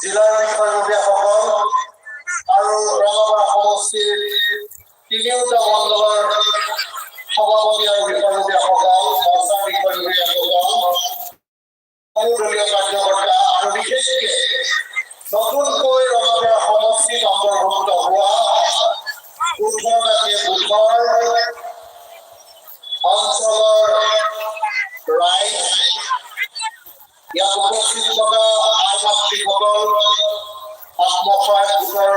জিলাৰ বিষয়ববীয়াসকল আৰু ৰঙাপাৰা সমষ্টিৰ তিনিওটা মণ্ডলৰ সভাপতি আৰু বিষয়ববীয়াসকল, মৰ্চাৰ বিষয়ববীয়াসকল, দলীয় কাৰ্যকৰ্তা আৰু বিশেষকৈ নতুনকৈ ৰঙাপাৰা সমষ্টিত অন্তৰ্ভুক্ত হোৱা 18 বুথৰ অঞ্চলৰ ৰাইজ, ইয়াত উপস্থিত থকা আই মাতৃসকল, আত্মসহায়ক গোটৰ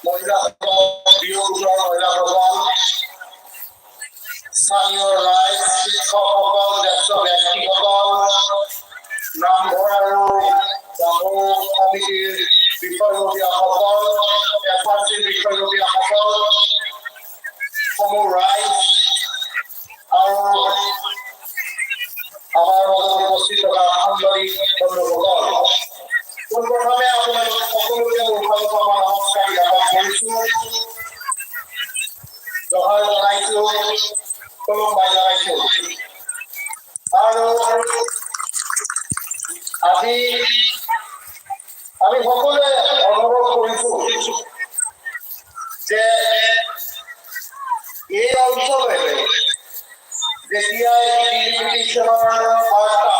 মহিলাসকল, বিহু গোটৰ মহিলাসকল, স্থানীয় ৰাইজ, শিক্ষকসকল, জ্যেষ্ঠ ব্যক্তিসকল, নামঘৰ আৰু বামুণ সমিতিৰ বিষয়ববীয়াসকল, এফআৰচিৰ বিষয়ববীয়াসকল, সমূহ ৰাইজ আৰু আমাৰ মাজত উপস্থিত থকা সাংবাদিক বন্ধুসকল, পোনপ্ৰথমে আপোনালোক সকলোকে মোৰ ফালৰ পৰা নমস্কাৰ জ্ঞাপন কৰিছো, জহাৰ জনাইছো, কলমবাই জনাইছো। আৰু আজি আমি সকলোৱে অনুভৱ কৰিছো যে এই অঞ্চলে যেতিয়াই ডিলিমিটেশ্যনৰ বাৰ্তা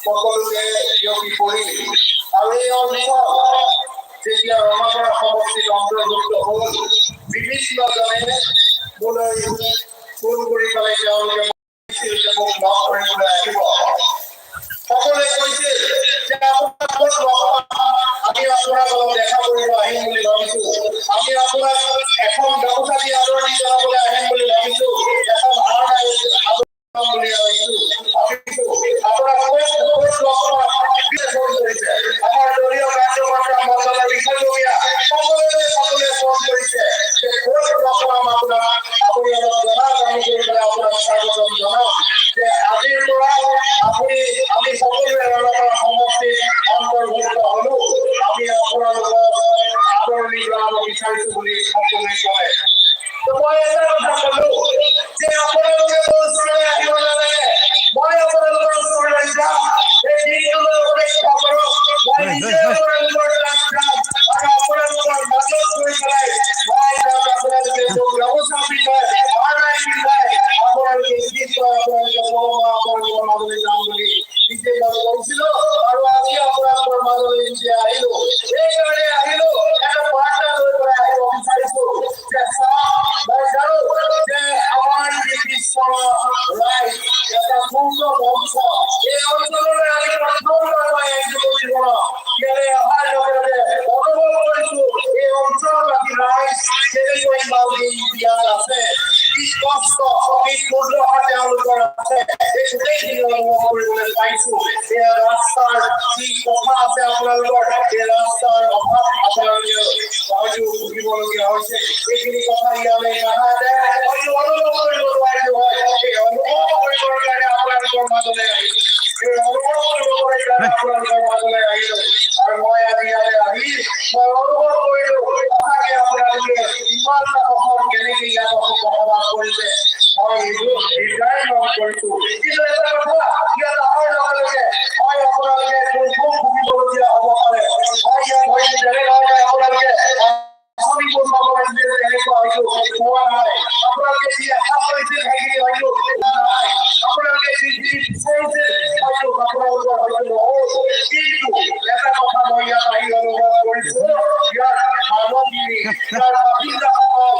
সকলোকে বিয়পি পৰিল আৰু এই অঞ্চল যেতিয়া ৰঙাপাৰা সমষ্টিত অন্তৰ্ভুক্ত হ'ল, বিভিন্নজনে মোলৈ ফোন কৰি পেলাই তেওঁলোকে মোক লগ কৰিবলৈ আহিব। সকলোৱে কৈছিল যে আপোনাক ক'ত লগ পাম, আমি আপোনাক অলপ দেখা কৰিব আহিম বুলি ভাবিছো, আমি আপোনাক এখন গামোচা দি আদৰণি জনাবলৈ আহিম বুলি ভাবিছো, এখন ভাওনা বুলি ভাবিছো, আপোনাক ক'ত লগ পাম ফোন কৰিছে। আমাৰ দলীয় কাৰ্যকৰ্তা মণ্ডলৰ বিষয়ববীয়া সকলোৱে ফোন কৰিছে যে ক'ত লগ পাম আপোনাক, আপুনি অলপ জনাওক, আমি কৰি পেলাই আপোনাক স্বাগতম জনাম যে আজিৰ পৰা আমি সকলোৱে ৰঙাপাৰা সমষ্টিত অন্তৰ্ভুক্ত হলো, আমি আপোনালোকক আদৰণি জনাব বিচাৰিছো বুলি সকলোৱে কয়। মই এটা কথা কলো যে আপোনালোকে মোৰ ওচৰলৈ আহিব নালাগে, মই আপোনালোকৰ ওচৰলৈ যাম, এই দিনটোলৈ অপেক্ষা কৰক, মই নিজে আপোনালোকৰ তাত যাম আৰু আপোনালোকৰ মাজত গৈ পেলাই মই যাম, আপোনালোকে মোক গামোচা পিন্ধাই, ভাওনাই পিন্ধাই, আপোনালোকে গীত গাই আপোনালোকৰ মাজলৈ যাম বুলি নিজে মই কৈছিলো আৰু আজি আপোনালোকৰ মাজলৈ নিজে আহিলো। এইকাৰণে আহিলো, এটা বাৰ্তা লৈ পেলাই আহিব বিচাৰিছো যে মই জানো যে আমাৰ ৰাইজ এটা পূৰ্ণ মঞ্চ, এই অঞ্চললৈ আমি প্ৰথমবাৰ আহিছো জীৱনত, ইয়াৰে অহাৰ লগে লগে অনুভৱ কৰিছো এই অঞ্চলবাসী ৰাইজ কেনেকৈ মাউলি ইয়াত আছে, কি কষ্ট, কি দুৰ্দশা তেওঁলোকৰ আছে, এই গোটেইখিনি অনুভৱ কৰিবলৈ পাইছো। এই ৰাস্তাৰ কি কথা আছে আপোনালোকৰ, এই ৰাস্তাৰ অভাৱ আপোনালোকে হয়তো ভুগিবলগীয়া হৈছে, এইখিনি কথা ইয়ালৈ নাহে হয়তো অনুভৱ কৰিব নোৱাৰিলো হয়, এই অনুভৱ কৰিবৰ কাৰণে আপোনালোকৰ মাজলৈ আহিলো, এই অনুভৱ কৰিবৰ কাৰণে আপোনালোকৰ মাজলৈ আহিলো। আৰু মই আজি ইয়ালৈ আহি মই অনুভৱ কৰিলো সঁচাকে আপোনালোকে ইমান এটা অসম কেনেকে ইয়াত বসবাস কৰিছে, মই এইটো হৃদয় মন কৰিছো। কিন্তু এটা কথা, ইয়াত অহাৰ লগে লগে হয় আপোনালোকে দুৰ্ভোগ ভুগিবলগীয়া হ'ব পাৰে, হয় ইয়াত হয়তো তেনেধৰণে আপোনালোকে আঁচনিবোৰ পাবলৈ তেনেকুৱা হয়তো পোৱা নাই, আপোনালোকে যি আশা কৰিছিল সেইখিনি হয়তো নাই, আপোনালোকে যিখিনি বিচাৰিছিল হয়তো আপোনালোকৰ হয়তো নহ'ল। কিন্তু এটা কথা মই ইয়াত আহি অনুভৱ কৰিছো, ইয়াৰ মানুহখিনি, ইয়াৰ বাসিন্দাসকল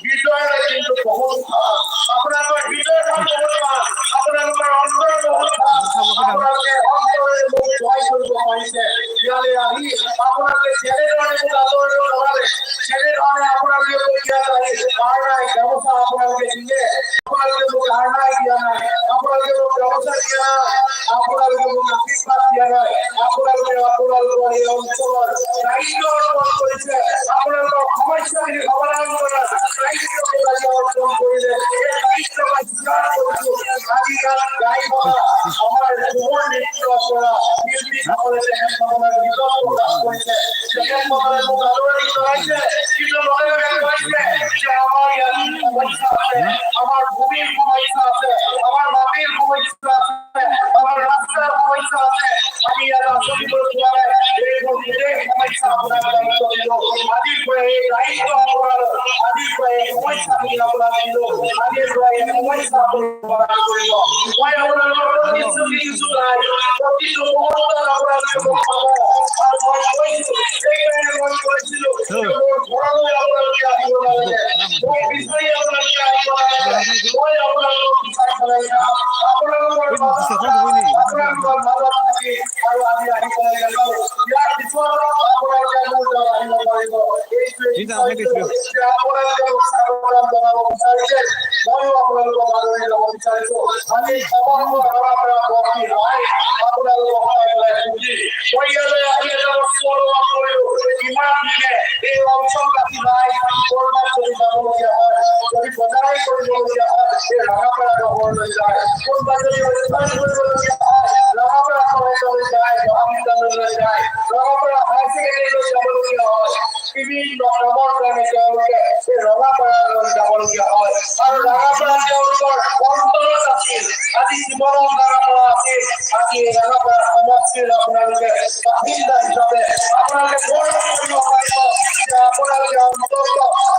হৃদয়ৰে কিন্তু বহুত ভাল, আপোনালোকৰ হৃদয়খন বহুত ভাল, আপোনালোকৰ অন্তৰ বহুত ভাল, আপোনালোকে অন্তৰে মোক জয় কৰিব পাৰিছে। ইয়ালৈ আহি আপোনালোকে যেনেধৰণে মোক আদৰণি জনালে, যেনেধৰণে আপোনালোকে মোক ইয়াত আহি আৰনাই গামোচা আপোনালোকে দিলে, আপোনালোকে মোক আৰনাই দিয়া নাই, আপোনালোকে মোক গামোচা দিয়া নাই, আপোনালোকে মোক আশীৰ্বাদ দিয়া নাই, আপোনালোকে আপোনালোকৰ এই অঞ্চলৰ দায়িত্ব অৰ্পণ কৰিছে, আপোনালোকৰ সমস্যাখিনি সমাধান কৰাৰ দায়িত্ব অৰ্পণ কৰিলে, এই দায়িত্ব মই স্বীকাৰ কৰিছো। আজি ইয়াত গাই থকা আমাৰ যুৱৰ নৃত্যৰ পৰা শিল্পীসকলে তেখেতসকলে নিজক প্ৰকাশ কৰিছে, তেখেতসকলে মোক আদৰণি জনাইছে, কিন্তু লগে লগে কৈছে যে আমাৰ ইয়াত সমস্যা আছে, আমাৰ ভূমিৰ সমস্যা আছে, আমাৰ মাটিৰ সমস্যা আছে, আমাৰ ৰাস্তাৰ এই দায়িত্ব আপোনাৰ আজিৰ পৰা এই সমস্যা আমি আপোনাক দিলো আজিৰ পৰা এই সমস্যা সমাধান কৰিব মই আপোনালোকৰ প্ৰতিশ্ৰুতি দিছো প্ৰতিটো মুহূৰ্তত আপোনালোকে মোক পাব আৰু মই কৈছো সেইকাৰণে মই কৈছিলো মোৰ ঘৰলৈ আপোনালোকে আহিব নালাগে মই বিচাৰি আপোনালোকে আহিব নালাগে মই আপোনালোকক বিচাৰি পেলাই যাম আপোনালোকৰ মাজত থাকি আৰু আমি আহিব লাগে ইয়াৰ পিছত আপোনালোকে মোৰ লগত আহিব পাৰিব এইটোৱে আপোনালোকে স্বাগতম জনাব বিচাৰিছে ময়ো আপোনালোকৰ মাজলৈ যাব বিচাৰিছো আমি সমগ্ৰ আপোনালোকক মই ইয়ালৈ আহি এটা বস্তু অনুভৱ কৰিলো ইমান দিনে এই অঞ্চলবাসী নাই কৰবাত যদি যাবলগীয়া হয় যদি বজাৰে কৰিবলগীয়া হয় এই ৰঙাপাৰা নগৰলৈ যায় কোনোবা যদি অনুষ্ঠান কৰিবলগীয়া হয় ৰঙাপাৰা কলেজলৈ যায় মহাবিদ্যালয়লৈ যায় ৰঙাপাৰা হাই ছেকেণ্ডেৰীলৈ যাবলগীয়া হয় বিভিন্ন কামৰ কাৰণে তেওঁলোকে এই ৰঙাপাৰালৈ যাবলগীয়া হয় আৰু ৰঙাপাৰা তেওঁলোকৰ অন্তৰত আছিল আজি জীৱনত ৰঙাপাৰা আছিল আজি এই ৰঙাপাৰা সমষ্টিৰ আপোনালোকে বাসিন্দা হিচাপে আপোনালোকে গৌৰৱ কৰিব পাৰিব যে আপোনালোকে অন্তত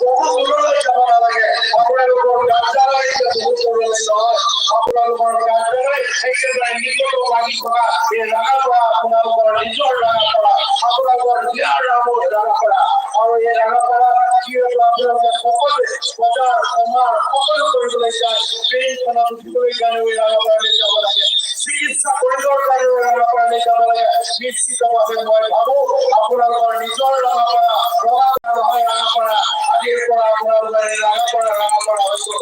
বহু দূৰলৈ যাব নালাগে আপোনালোকৰ কাৰ্যালয় বহুত দূৰলৈ নহয় আপোনালোকৰ কাৰ্যালয় একেবাৰে নিকট লাগি থকা এই ৰঙাপাৰা আপোনালোকৰ নিজৰ ৰঙাপাৰা আপোনালোকৰ বিয়াৰ নামৰ ৰঙাপাৰা আৰু এই ৰঙাপাৰা যিহেতু আপোনালোকে সকলোৱে বজাৰ সমাৰ সকলো কৰিবলৈ যায় ট্ৰেইনখনত উঠিবলৈ কাৰণে ৰঙাপাৰালৈ যাব লাগে চিকিৎসা কৰিবৰ কাৰণে ৰঙাপাৰালৈ যাব লাগে নিশ্চিতভাৱে মই ভাবো আপোনালোকৰ নিজৰ ৰঙাপাৰা নহয় ৰঙাপাৰা আজিৰ পৰা আপোনালোকে ৰঙাপাৰা হৈছো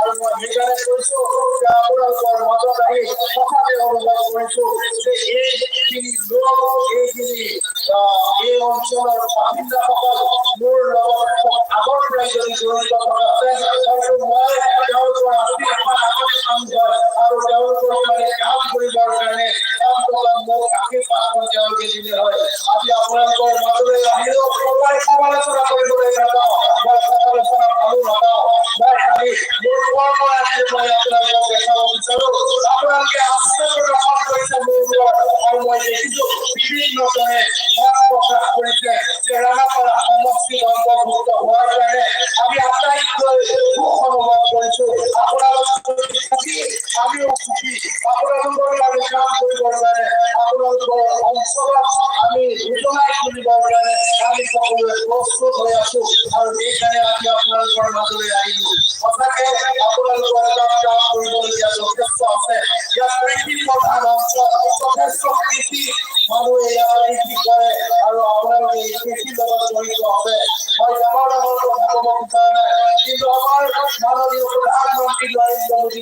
আৰু মই সেইকাৰণে কৈছো যে আপোনালোকৰ মাজত আহি সঁচাকৈ অনুভৱ কৰিছো যে এইখিনি লোক এইখিনি এই অঞ্চলৰ বাসিন্দাসকল মোৰ লগত আগৰ পৰাই যদি জড়িত থকা আছে হয়তো মই তেওঁলোকৰ আৰু তেওঁলোকৰ কাৰণে কাম কৰিবৰ কাৰণে মোক আশীৰ্বাদ তেওঁলোকে দিলে হয় আজি আপোনালোকৰ মাজলৈ আহিলেও মই সমালোচনা কৰিবলৈ নাযাওঁ মই সমালোচনা ভালো নাপাওঁ মই খালি মোৰ কৰ্ম ৰাখিলে মই আপোনালোকক দেখাব বিচাৰো আপোনালোকে আশ্চৰ্য গ্ৰহণ কৰিছে মোৰ ওপৰত আৰু মই দেখিছো বিভিন্নজনে মত প্ৰকাশ কৰিছে যে ৰঙাপাৰা সমষ্টি অন্তৰ্ভুক্ত হোৱাৰ কাৰণে আমি আটাইতকৈ সুখ অনুভৱ কৰিছো আপোনালোকৰ সুখী আমিও সুখী আপোনালোকৰ বাবে কাম কৰিবৰ কাৰণে আপোনালোকৰ অঞ্চলত আমি উজলাই তুলিবৰ কাৰণে আমি সকলোৱে প্ৰস্তুত হৈ আছো আৰু সেইকাৰণে আজি আপোনালোকৰ মাজলৈ আহিলো সঁচাকে আপোনালোকৰ কাম কৰিবলগীয়া যথেষ্ট আছে ইয়াত কৃষি প্ৰধান অঞ্চল যথেষ্ট কৃষি মানুহে ইয়াত কৃষি কৰে আৰু আপোনালোকে এই কৃষিৰ লগত জড়িত আছে মই ডাঙৰ কথা ক'ব বিচৰা নাই কিন্তু আমাৰ মাননীয় প্ৰধানমন্ত্ৰী নৰেন্দ্ৰ মোদী